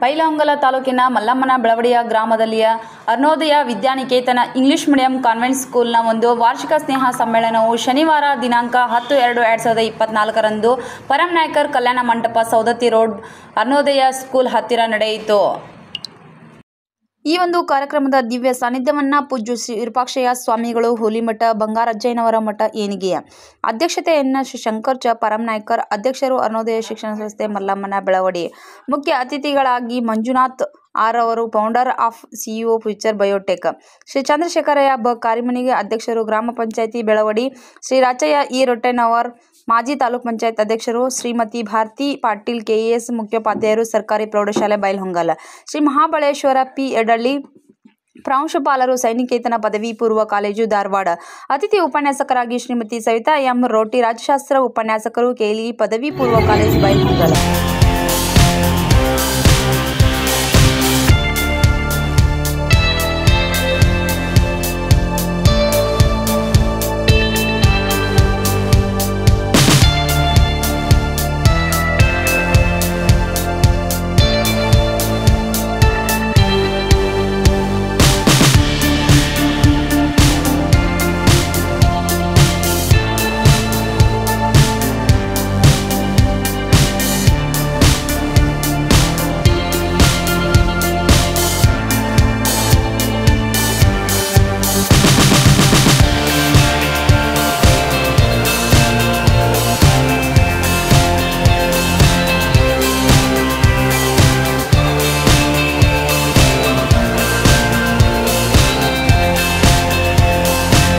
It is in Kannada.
ಬೈಲಹೊಂಗಲ ತಾಲೂಕಿನ ಮಲ್ಲಮ್ಮನ ಬೆಳವಡಿಯ ಗ್ರಾಮದಲ್ಲಿಯ ಅರುಣೋದಯ ವಿದ್ಯಾನಿಕೇತನ ಇಂಗ್ಲಿಷ್ ಮೀಡಿಯಂ ಕಾನ್ವೆಂಟ್ ಸ್ಕೂಲ್ನ ಒಂದು ವಾರ್ಷಿಕ ಸ್ನೇಹ ಸಮ್ಮೇಳನವು ಶನಿವಾರ ದಿನಾಂಕ 10/2/2024 ರಂದು ಪರಮನಾಯ್ಕರ್ ಕಲ್ಯಾಣ ಮಂಟಪ, ಸೌದತ್ತಿ ರೋಡ್, ಅರುಣೋದಯ ಸ್ಕೂಲ್ ಹತ್ತಿರ ನಡೆಯಿತು. ಈ ಒಂದು ಕಾರ್ಯಕ್ರಮದ ದಿವ್ಯ ಸಾನ್ನಿಧ್ಯವನ್ನ ಪೂಜ್ಯ ಶ್ರೀ ವಿರೂಪಾಕ್ಷಯ್ಯ ಸ್ವಾಮಿಗಳು, ಹುಲಿಮಠ, ಬಂಗಾರಜ್ಜಯ್ಯನವರ ಮಠ, ಏನಿಗೆಯ ಅಧ್ಯಕ್ಷತೆಯನ್ನ ಶ್ರೀ ಶಂಕರ್ ಚ. ಪರಮನಾಯ್ಕರ್, ಅಧ್ಯಕ್ಷರು, ಅರುಣೋದಯ ಶಿಕ್ಷಣ ಸಂಸ್ಥೆ, ಮಲ್ಲಮ್ಮನ ಬೆಳವಡಿ. ಮುಖ್ಯ ಅತಿಥಿಗಳಾಗಿ ಮಂಜುನಾಥ್ ಆರ್ ಅವರು, founder of CEO future biotech. Shri Chandrashekharaiah ಬ. ಕಾರಿಮನಿಗೆ, ಅಧ್ಯಕ್ಷರು, ಗ್ರಾಮ ಪಂಚಾಯತಿ ಬೆಳವಡಿ. ಶ್ರೀ ರಾಚಯ್ಯ ಇ. ರೊಟ್ಟೆನವರ್, ಮಾಜಿ ತಾಲೂಕ್ ಪಂಚಾಯತ್ ಅಧ್ಯಕ್ಷರು. ಶ್ರೀಮತಿ ಭಾರತಿ ಪಾಟೀಲ್, ಕೆಇಎಸ್ ಮುಖ್ಯೋಪಾಧ್ಯಾಯರು, ಸರ್ಕಾರಿ ಪ್ರೌಢಶಾಲೆ ಬೈಲಹೊಂಗಲ. ಶ್ರೀ ಮಹಾಬಳೇಶ್ವರ ಪಿ. ಯಡಳ್ಳಿ, ಪ್ರಾಂಶುಪಾಲರು, ಸೈನಿಕೇತನ ಪದವಿ ಪೂರ್ವ ಕಾಲೇಜು, ಧಾರವಾಡ. ಅತಿಥಿ ಉಪನ್ಯಾಸಕರಾಗಿ ಶ್ರೀಮತಿ ಸವಿತಾ ಎಂ. ರೋಟಿ, ರಾಜ್ಯಶಾಸ್ತ್ರ ಉಪನ್ಯಾಸಕರು, ಕೆಎಲ್ಇ ಪದವಿ ಪೂರ್ವ ಕಾಲೇಜು, ಬೈಲಹೊಂಗಲ.